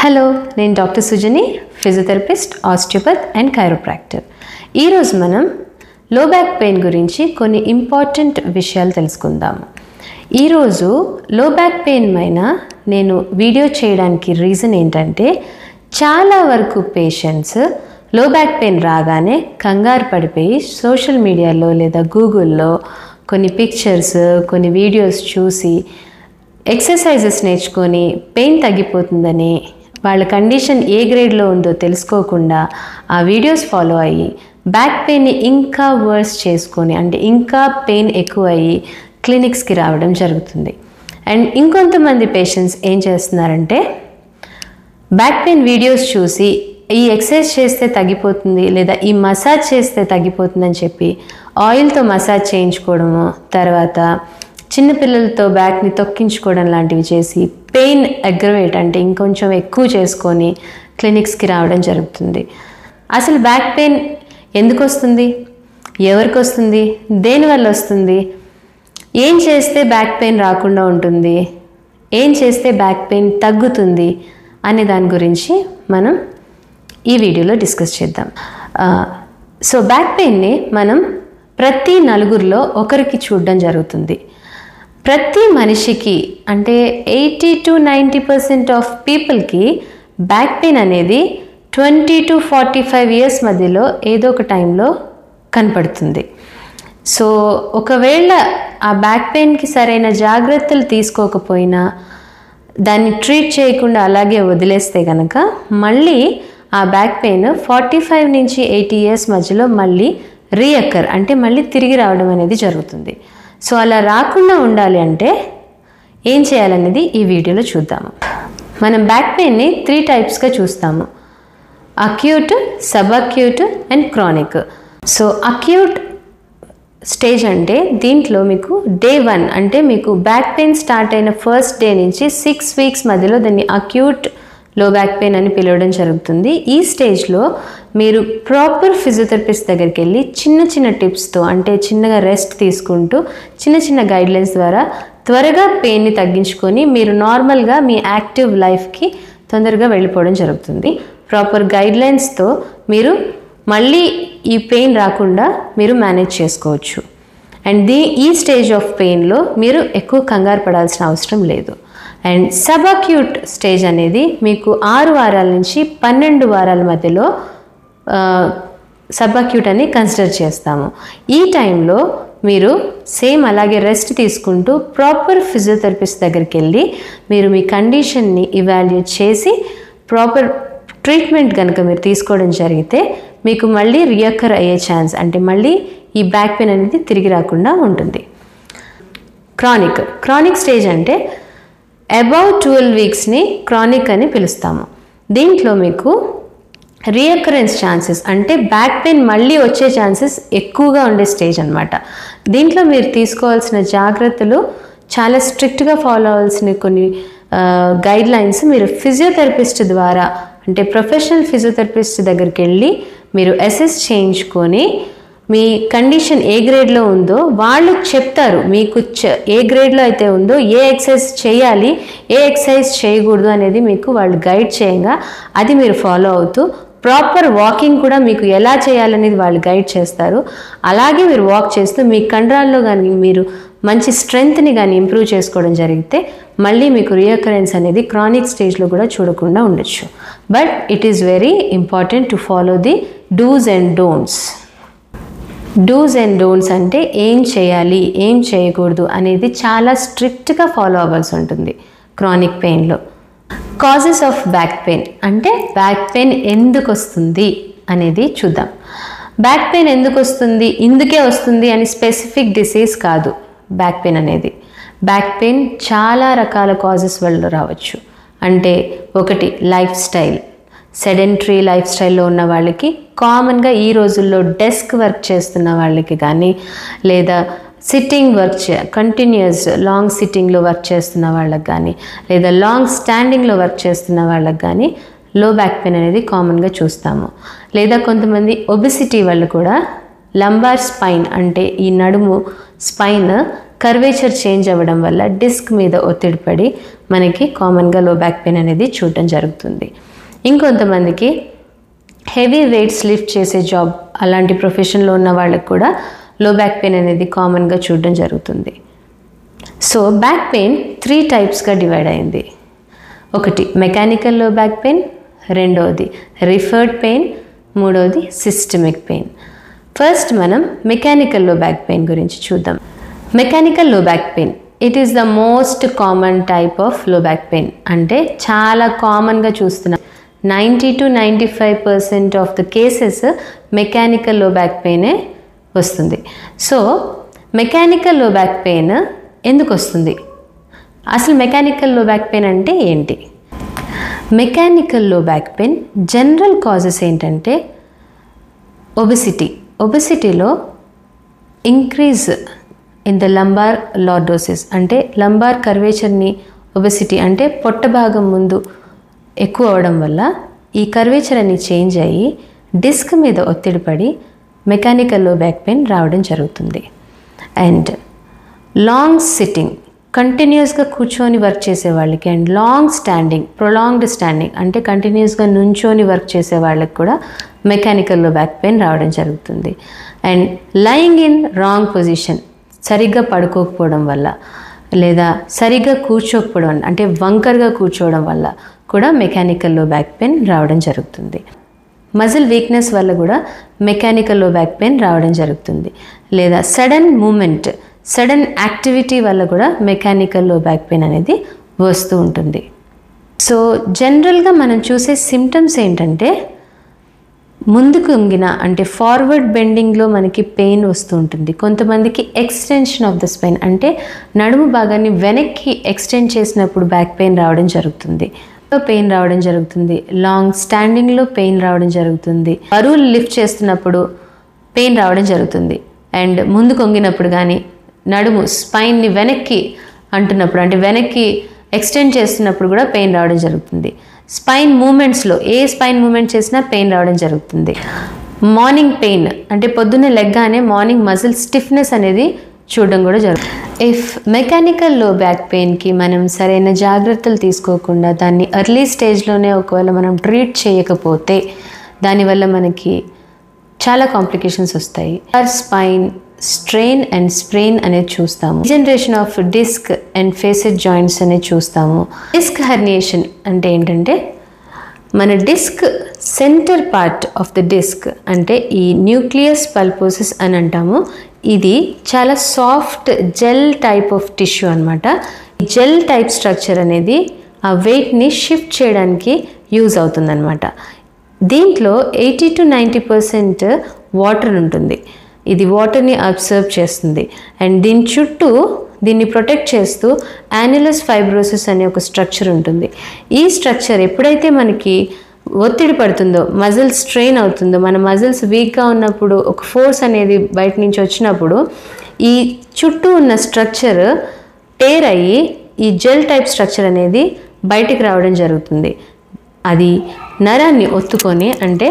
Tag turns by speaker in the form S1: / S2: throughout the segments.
S1: Hello, నేను doctor Sujani, physiotherapist, osteopath and chiropractor. ఈరోజు మనం లో బ్యాక్ పెయిన్ గురించి కొన్ని ఇంపార్టెంట్ విషయాలు తెలుసుకుందాము. ఈరోజు లో బ్యాక్ పెయిన్ పైన నేను వీడియో చేయడానికి రీజన్ ఏంటంటే, చాలా వరకు పేషెంట్స్ లో బ్యాక్ పెయిన్ రాగానే కంగారు పడిపోయి సోషల్ మీడియాలో లేదా గూగుల్లో కొన్ని పిక్చర్స్, కొన్ని వీడియోస్ చూసి ఎక్సర్సైజెస్ నేర్చుకొని పెయిన్ తగ్గిపోతుందని, వాళ్ళ కండిషన్ ఏ గ్రేడ్లో ఉందో తెలుసుకోకుండా ఆ వీడియోస్ ఫాలో అయ్యి బ్యాక్ పెయిన్ని ఇంకా వర్స్ చేసుకొని, అంటే ఇంకా పెయిన్ ఎక్కువ అయ్యి క్లినిక్స్కి రావడం జరుగుతుంది. అండ్ ఇంకొంతమంది పేషెంట్స్ ఏం చేస్తున్నారంటే, బ్యాక్ పెయిన్ వీడియోస్ చూసి ఈ ఎక్సర్సైజ్ చేస్తే తగ్గిపోతుంది లేదా ఈ మసాజ్ చేస్తే తగ్గిపోతుందని చెప్పి ఆయిల్తో మసాజ్ చేయించుకోవడము, తర్వాత చిన్నపిల్లలతో బ్యాక్ని తొక్కించుకోవడం లాంటివి చేసి పెయిన్ అగ్రవేట్ అంటే ఇంకొంచెం ఎక్కువ చేసుకొని క్లినిక్స్కి రావడం జరుగుతుంది. అసలు బ్యాక్ పెయిన్ ఎందుకు వస్తుంది, ఎవరికి వస్తుంది, దేనివల్ల వస్తుంది, ఏం చేస్తే బ్యాక్ పెయిన్ రాకుండా ఉంటుంది, ఏం చేస్తే బ్యాక్ పెయిన్ తగ్గుతుంది అనే దాని గురించి మనం ఈ వీడియోలో డిస్కస్ చేద్దాం. సో బ్యాక్ పెయిన్ని మనం ప్రతి నలుగురిలో ఒకరికి చూడడం జరుగుతుంది. ప్రతి మనిషికి అంటే 80 to 90% ఆఫ్ పీపుల్కి బ్యాక్ పెయిన్ అనేది 20 to 45 ఇయర్స్ మధ్యలో ఏదో ఒక టైంలో కనపడుతుంది. సో ఒకవేళ ఆ బ్యాక్ పెయిన్కి సరైన జాగ్రత్తలు తీసుకోకపోయినా, దాన్ని ట్రీట్ చేయకుండా అలాగే వదిలేస్తే కనుక మళ్ళీ ఆ బ్యాక్ పెయిన్ 45 నుంచి 80 ఇయర్స్ మధ్యలో మళ్ళీ రీఅక్కర్ అంటే మళ్ళీ తిరిగి రావడం అనేది జరుగుతుంది. సో అలా రాకుండా ఉండాలి అంటే ఏం చేయాలనేది ఈ వీడియోలో చూద్దాము. మనం బ్యాక్ పెయిన్ని 3 టైప్స్గా చూస్తాము: acute, sub acute and chronic. So acute stage అంటే దీంట్లో మీకు డే 1 అంటే మీకు బ్యాక్ పెయిన్ స్టార్ట్ అయిన ఫస్ట్ డే నుంచి 6 వీక్స్ మధ్యలో దాన్ని అక్యూట్ లో బ్యాక్ పెయిన్ అని పిలవడం జరుగుతుంది. ఈ స్టేజ్లో మీరు ప్రాపర్ ఫిజియోథెరపిస్ట్ దగ్గరికి వెళ్ళి చిన్న చిన్న టిప్స్తో, అంటే చిన్నగా రెస్ట్ తీసుకుంటూ చిన్న చిన్న గైడ్లైన్స్ ద్వారా త్వరగా పెయిన్ని తగ్గించుకొని మీరు నార్మల్గా మీ యాక్టివ్ లైఫ్కి తొందరగా వెళ్ళిపోవడం జరుగుతుంది. ప్రాపర్ గైడ్లైన్స్తో మీరు మళ్ళీ ఈ పెయిన్ రాకుండా మీరు మేనేజ్ చేసుకోవచ్చు. అండ్ ఈ స్టేజ్ ఆఫ్ పెయిన్లో మీరు ఎక్కువ కంగారు పడాల్సిన అవసరం లేదు. అండ్ సబ్ అక్యూట్ స్టేజ్ అనేది మీకు 6 వారాల నుంచి 12 వారాల మధ్యలో సబ్ అక్యూట్ అని కన్సిడర్ చేస్తాము. ఈ టైంలో మీరు సేమ్ అలాగే రెస్ట్ తీసుకుంటూ ప్రాపర్ ఫిజియోథెరపిస్ట్ దగ్గరికి వెళ్ళి మీరు మీ కండిషన్ని ఇవాల్యుయేట్ చేసి ప్రాపర్ ట్రీట్మెంట్ కనుక మీరు తీసుకోవడం జరిగితే మీకు మళ్ళీ రియకర్ అయ్యే ఛాన్స్, అంటే మళ్ళీ ఈ బ్యాక్ పెయిన్ అనేది తిరిగి రాకుండా ఉంటుంది. క్రానిక్ స్టేజ్ అంటే అబౌవ్ 12 వీక్స్ని క్రానిక్ అని పిలుస్తాము. దీంట్లో మీకు రీఅకరెన్స్ ఛాన్సెస్ అంటే బ్యాక్ పెయిన్ మళ్ళీ వచ్చే ఛాన్సెస్ ఎక్కువగా ఉండే స్టేజ్ అనమాట. దీంట్లో మీరు తీసుకోవాల్సిన జాగ్రత్తలు, చాలా స్ట్రిక్ట్గా ఫాలో అవ్వాల్సిన కొన్ని గైడ్లైన్స్ మీరు ఫిజియోథెరపిస్ట్ ద్వారా, అంటే ప్రొఫెషనల్ ఫిజియోథెరపిస్ట్ దగ్గరికి వెళ్ళి మీరు అసెస్ చేయించుకొని మీ కండిషన్ ఏ గ్రేడ్లో ఉందో వాళ్ళు చెప్తారు. మీకు ఏ గ్రేడ్లో అయితే ఉందో ఏ ఎక్సర్సైజ్ చేయాలి, ఏ ఎక్సర్సైజ్ చేయకూడదు అనేది మీకు వాళ్ళు గైడ్ చేయంగా అది మీరు ఫాలో అవుతూ, ప్రాపర్ వాకింగ్ కూడా మీకు ఎలా చేయాలనేది వాళ్ళు గైడ్ చేస్తారు. అలాగే మీరు వాక్ చేస్తూ మీ కండరాల్లో కానీ మీరు మంచి స్ట్రెంగ్త్ని కానీ ఇంప్రూవ్ చేసుకోవడం జరిగితే మళ్ళీ మీకు రీఅకరెన్స్ అనేది క్రానిక్ స్టేజ్లో కూడా చూడకుండా ఉండొచ్చు. But it is very important to follow the do's and don'ts. Do's and don'ts అంటే ఏం చేయాలి, ఏం చేయకూడదు అనేది చాలా స్ట్రిక్ట్గా ఫాలో అవ్వాల్సి ఉంటుంది క్రానిక్ పెయిన్లో. కాజెస్ ఆఫ్ బ్యాక్ పెయిన్ అంటే బ్యాక్ పెయిన్ ఎందుకు వస్తుంది అనేది చూద్దాం. బ్యాక్ పెయిన్ ఎందుకు వస్తుంది, ఇందుకే వస్తుంది అని స్పెసిఫిక్ డిసీజ్ కాదు. బ్యాక్ పెయిన్ అనేది, బ్యాక్ పెయిన్ చాలా రకాల కాజెస్ వల్ల రావచ్చు. అంటే ఒకటి లైఫ్ స్టైల్, సెడెంటరీ లైఫ్ స్టైల్లో ఉన్న వాళ్ళకి, కామన్గా ఈ రోజుల్లో డెస్క్ వర్క్ చేస్తున్న వాళ్ళకి కానీ, లేదా సిట్టింగ్ వర్క్ కంటిన్యూస్ లాంగ్ సిట్టింగ్లో వర్క్ చేస్తున్న వాళ్ళకి కానీ, లేదా లాంగ్ స్టాండింగ్లో వర్క్ చేస్తున్న వాళ్ళకి కానీ లో బ్యాక్ పెయిన్ అనేది కామన్గా చూస్తాము. లేదా కొంతమంది ఒబెసిటీ వాళ్ళు కూడా లంబార్ స్పైన్ అంటే ఈ నడుము స్పైన్ కర్వేచర్ చేంజ్ అవ్వడం వల్ల డిస్క్ మీద ఒత్తిడి పడి మనకి కామన్గా లో బ్యాక్ పెయిన్ అనేది చూడటం జరుగుతుంది. ఇంకొంతమందికి హెవీ వెయిట్స్ లిఫ్ట్ చేసే జాబ్ అలాంటి ప్రొఫెషన్లో ఉన్న వాళ్ళకి కూడా లో బ్యాక్ పెయిన్ అనేది కామన్గా చూడడం జరుగుతుంది. సో బ్యాక్ పెయిన్ 3 టైప్స్గా డివైడ్ అయింది. ఒకటి మెకానికల్ లో బ్యాక్ పెయిన్, రెండవది రిఫర్డ్ పెయిన్, మూడవది సిస్టమిక్ పెయిన్. ఫస్ట్ మనం మెకానికల్ లో బ్యాక్ పెయిన్ గురించి చూద్దాం. మెకానికల్ లో back pain it is the most common type of లో బ్యాక్ పెయిన్. అంటే చాలా కామన్గా చూస్తున్నాం. 90 to 95% of the cases mechanical లో బ్యాక్ పెయినే వస్తుంది. సో మెకానికల్ లో బ్యాక్ పెయిన్ ఎందుకు వస్తుంది? అసలు మెకానికల్ లో బ్యాక్ పెయిన్ అంటే ఏంటి? మెకానికల్ లో బ్యాక్ పెయిన్ జనరల్ కాజెస్ ఏంటంటే ఒబెసిటీలో increase in the lumbar lordosis, అంటే లంబార్ కర్వేచర్ని ఒబెసిటీ అంటే పొట్ట భాగం ముందు ఎక్కువ అవడం వల్ల ఈ కర్వేచర్ అని చేంజ్ అయ్యి డిస్క్ మీద ఒత్తిడి పడి మెకానికల్ లో బ్యాక్ పెయిన్ రావడం జరుగుతుంది. అండ్ లాంగ్ సిట్టింగ్, కంటిన్యూస్గా కూర్చొని వర్క్ చేసే వాళ్ళకి, and long standing, prolonged standing అంటే కంటిన్యూస్గా నుంచొని వర్క్ చేసే వాళ్ళకి కూడా మెకానికల్ లో బ్యాక్ పెయిన్ రావడం జరుగుతుంది. And lying in wrong position, సరిగ్గా పడుకోకపోవడం వల్ల లేదా సరిగ్గా కూర్చోకపోవడం అంటే వంకర్గా కూర్చోవడం వల్ల కూడా మెకానికల్ లో బ్యాక్ పెయిన్ రావడం జరుగుతుంది. మజిల్ వీక్నెస్ వల్ల కూడా మెకానికల్ లో బ్యాక్ పెయిన్ రావడం జరుగుతుంది. లేదా సడన్ మూమెంట్, సడన్ యాక్టివిటీ వల్ల కూడా మెకానికల్ లో బ్యాక్ పెయిన్ అనేది వస్తూ ఉంటుంది. సో జనరల్గా మనం చూసే సిమ్టమ్స్ ఏంటంటే ముందుకు వంగిన అంటే ఫార్వర్డ్ బెండింగ్లో మనకి పెయిన్ వస్తూ ఉంటుంది. కొంతమందికి ఎక్స్టెన్షన్ ఆఫ్ ద స్పైన్ అంటే నడుము భాగాన్ని వెనక్కి ఎక్స్టెండ్ చేసినప్పుడు బ్యాక్ పెయిన్ రావడం జరుగుతుంది. పెయిన్ రావడం జరుగుతుంది. లాంగ్ స్టాండింగ్లో పెయిన్ రావడం జరుగుతుంది. బరువులు లిఫ్ట్ చేస్తున్నప్పుడు పెయిన్ రావడం జరుగుతుంది. అండ్ ముందుకు వంగినప్పుడు కానీ నడుము స్పైన్ని వెనక్కి అంటున్నప్పుడు అంటే వెనక్కి ఎక్స్టెండ్ చేస్తున్నప్పుడు కూడా పెయిన్ రావడం జరుగుతుంది. స్పైన్ మూమెంట్స్లో ఏ స్పైన్ మూమెంట్ చేసినా పెయిన్ రావడం జరుగుతుంది. మార్నింగ్ పెయిన్ అంటే పొద్దున్నే లెగ్గానే మార్నింగ్ మజిల్ స్టిఫ్నెస్ అనేది చూడడం కూడా జరుగుతుంది. ఇఫ్ మెకానికల్ లో బ్యాక్ పెయిన్కి మనం సరైన జాగ్రత్తలు తీసుకోకుండా దాన్ని ఎర్లీ స్టేజ్లోనే ఒకవేళ మనం ట్రీట్ చేయకపోతే దానివల్ల మనకి చాలా కాంప్లికేషన్స్ వస్తాయి. స్పైన్ స్ట్రెయిన్ అండ్ స్ప్రెయిన్ అనేది చూస్తాము. Generation of disc and facet joints అనేది చూస్తాము. డిస్క్ హెర్నియేషన్ అంటే ఏంటంటే మన disc centre part of the disc అంటే ఈ న్యూక్లియస్ పల్పోసిస్ అని అంటాము. ఇది చాలా soft gel type of tissue అనమాట. ఈ జెల్ టైప్ స్ట్రక్చర్ అనేది ఆ వెయిట్ని షిఫ్ట్ చేయడానికి యూజ్ అవుతుందన్నమాట. దీంట్లో 80 to 90% వాటర్ ఉంటుంది. ఇది వాటర్ని అబ్జర్వ్ చేస్తుంది. అండ్ దీని చుట్టూ దీన్ని ప్రొటెక్ట్ చేస్తూ యాన్యులస్ ఫైబ్రోసిస్ అనే ఒక స్ట్రక్చర్ ఉంటుంది. ఈ స్ట్రక్చర్ ఎప్పుడైతే మనకి ఒత్తిడి పడుతుందో, మజిల్ స్ట్రెయిన్ అవుతుందో, మన మజిల్స్ వీక్గా ఉన్నప్పుడు ఒక ఫోర్స్ అనేది బయట నుంచి వచ్చినప్పుడు ఈ చుట్టూ ఉన్న స్ట్రక్చర్ టేర్ అయ్యి ఈ జెల్ టైప్ స్ట్రక్చర్ అనేది బయటికి రావడం జరుగుతుంది. అది నరాన్ని ఒత్తుకొని అంటే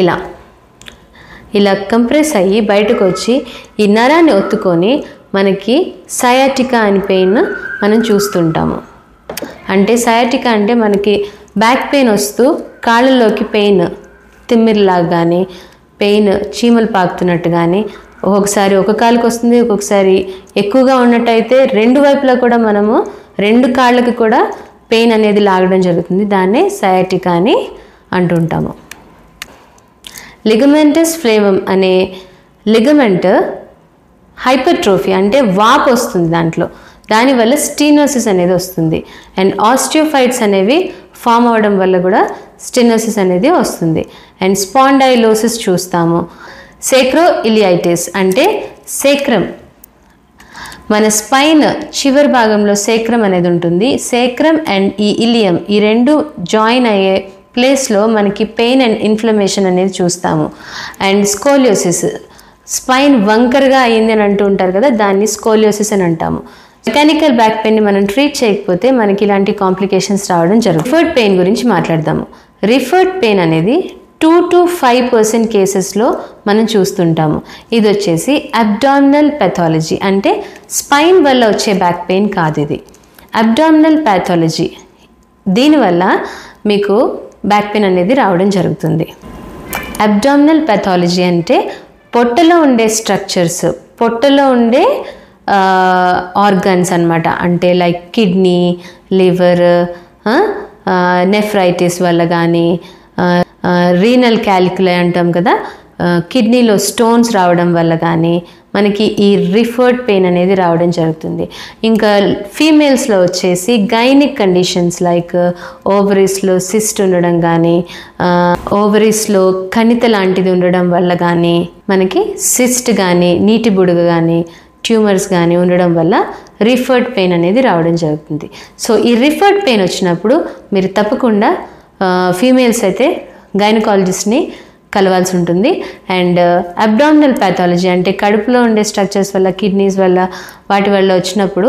S1: ఇలా కంప్రెస్ అయ్యి బయటకు వచ్చి ఈ నరాన్ని ఒత్తుకొని మనకి సయాటికా అని పెయిన్ మనం చూస్తుంటాము. అంటే సయాటికా అంటే మనకి బ్యాక్ పెయిన్ వస్తూ కాళ్ళలోకి పెయిన్ తిమ్మిరిలాగా కానీ పెయిన్ చీమలు పాకుతున్నట్టు కానీ ఒక్కొక్కసారి ఒక కాలుకి వస్తుంది, ఒక్కొక్కసారి ఎక్కువగా ఉన్నట్టయితే రెండు వైపులా కూడా మనము రెండు కాళ్ళకి కూడా పెయిన్ అనేది లాగడం జరుగుతుంది. దాన్నే సయాటికా అని అంటుంటాము. లిగమెంటస్ ఫ్లేవమ్ అనే లిగమెంట్ హైపర్ట్రోఫీ అంటే వాపు వస్తుంది దాంట్లో, దానివల్ల స్టీనోసిస్ అనేది వస్తుంది. అండ్ ఆస్టియోఫైట్స్ అనేవి ఫామ్ అవ్వడం వల్ల కూడా స్టీనోసిస్ అనేది వస్తుంది. అండ్ స్పాండైలోసిస్ చూస్తాము. సేక్రో ఇలియైటిస్ అంటే సేక్రమ్, మన స్పైన్ చివరి భాగంలో సేక్రమ్ అనేది ఉంటుంది. సేక్రమ్ అండ్ ఈ ఇలియం ఈ రెండు జాయిన్ అయ్యే ప్లేస్లో మనకి పెయిన్ అండ్ ఇన్ఫ్లమేషన్ అనేది చూస్తాము. అండ్ స్కోలియోసిస్, స్పైన్ వంకరగా అయ్యింది అని అంటూ ఉంటారు కదా, దాన్ని స్కోలియోసిస్ అని అంటాము. మెకానికల్ బ్యాక్ పెయిన్ని మనం ట్రీట్ చేయకపోతే మనకి ఇలాంటి కాంప్లికేషన్స్ రావడం జరుగుతుంది. రిఫర్డ్ పెయిన్ గురించి మాట్లాడదాము. రిఫర్డ్ పెయిన్ అనేది 2 to 5% కేసెస్లో మనం చూస్తుంటాము. ఇది వచ్చేసి అబ్డామినల్ పెథాలజీ, అంటే స్పైన్ వల్ల వచ్చే బ్యాక్ పెయిన్ కాదు, ఇది అబ్డామినల్ ప్యాథాలజీ. దీనివల్ల మీకు బ్యాక్ పెయిన్ అనేది రావడం జరుగుతుంది. అబ్డామినల్ పెథాలజీ అంటే పొట్టలో ఉండే స్ట్రక్చర్స్, పొట్టలో ఉండే ఆర్గన్స్ అన్నమాట. అంటే లైక్ కిడ్నీ, లివర్, నెఫ్రైటిస్ వల్ల కానీ, రీనల్ క్యాలిక్యులై అంటాం కదా, కిడ్నీలో స్టోన్స్ రావడం వల్ల కానీ మనకి ఈ రిఫర్డ్ పెయిన్ అనేది రావడం జరుగుతుంది. ఇంకా ఫీమేల్స్లో వచ్చేసి గైనిక్ కండిషన్స్ లైక్ ఓవరీస్లో సిస్ట్ ఉండడం కానీ, ఓవరీస్లో కణిత లాంటిది ఉండడం వల్ల కానీ, మనకి సిస్ట్ కానీ, నీటి బుడగ కానీ, ట్యూమర్స్ కానీ ఉండడం వల్ల రిఫర్డ్ పెయిన్ అనేది రావడం జరుగుతుంది. సో ఈ రిఫర్డ్ పెయిన్ వచ్చినప్పుడు మీరు తప్పకుండా ఫీమేల్స్ అయితే గైనకాలజిస్ట్ని కలవాల్సి ఉంటుంది. అండ్ అబ్డామినల్ ప్యాథాలజీ అంటే కడుపులో ఉండే స్ట్రక్చర్స్ వల్ల, కిడ్నీస్ వల్ల, వాటి వల్ల వచ్చినప్పుడు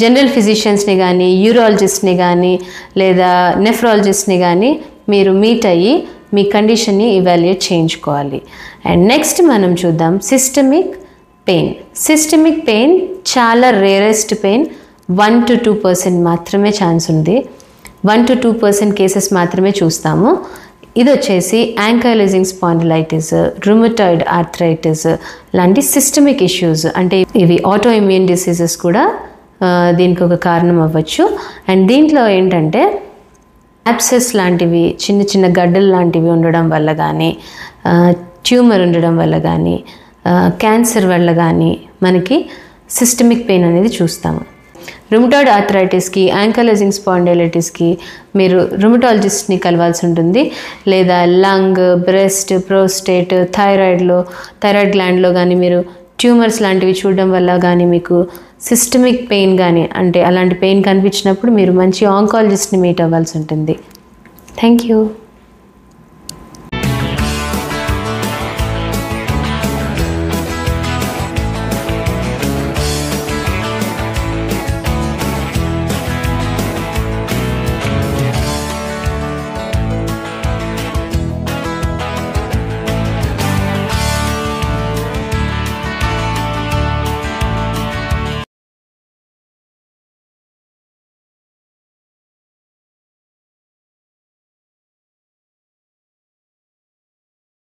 S1: జనరల్ ఫిజిషియన్స్ని కానీ, యూరాలజిస్ట్ని కానీ, లేదా నెఫ్రాలజిస్ట్ని కానీ మీరు మీట్ అయ్యి మీ కండిషన్ని ఇవాల్యుయేట్ చేయించుకోవాలి. అండ్ నెక్స్ట్ మనం చూద్దాం సిస్టమిక్ పెయిన్. సిస్టమిక్ పెయిన్ చాలా రేరెస్ట్ పెయిన్, 1 to 2% మాత్రమే ఛాన్స్ ఉంది. 1 to 2% కేసెస్ మాత్రమే చూస్తాము. ఇది వచ్చేసి యాంకైలోజింగ్ స్పాండిలైటిస్, రుమటాయిడ్ ఆర్థరైటిస్ లాంటి సిస్టమిక్ ఇష్యూస్, అంటే ఇవి ఆటో ఇమ్యూన్ డిసీజెస్ కూడా దీనికి ఒక కారణం అవ్వచ్చు. అండ్ దీంట్లో ఏంటంటే యాబ్సెస్ లాంటివి, చిన్న చిన్న గడ్డలు లాంటివి ఉండడం వల్ల కానీ, ట్యూమర్ ఉండడం వల్ల కానీ, క్యాన్సర్ వల్ల కానీ మనకి సిస్టమిక్ పెయిన్ అనేది చూస్తాము. రుమటాయిడ్ ఆర్థరైటిస్కి, యాంకైలోజింగ్ స్పాండిలైటిస్కి మీరు రుమటాలజిస్ట్ని కలవాల్సి ఉంటుంది. లేదా లంగ్, బ్రెస్ట్, ప్రోస్టేట్, థైరాయిడ్ గ్లాండ్లో కానీ మీరు ట్యూమర్స్ లాంటివి చూడడం వల్ల కానీ మీకు సిస్టమిక్ పెయిన్ కానీ, అంటే అలాంటి పెయిన్ కనిపించినప్పుడు మీరు మంచి ఆంకాలజిస్ట్ని మీట్ అవ్వాల్సి ఉంటుంది. Thank you.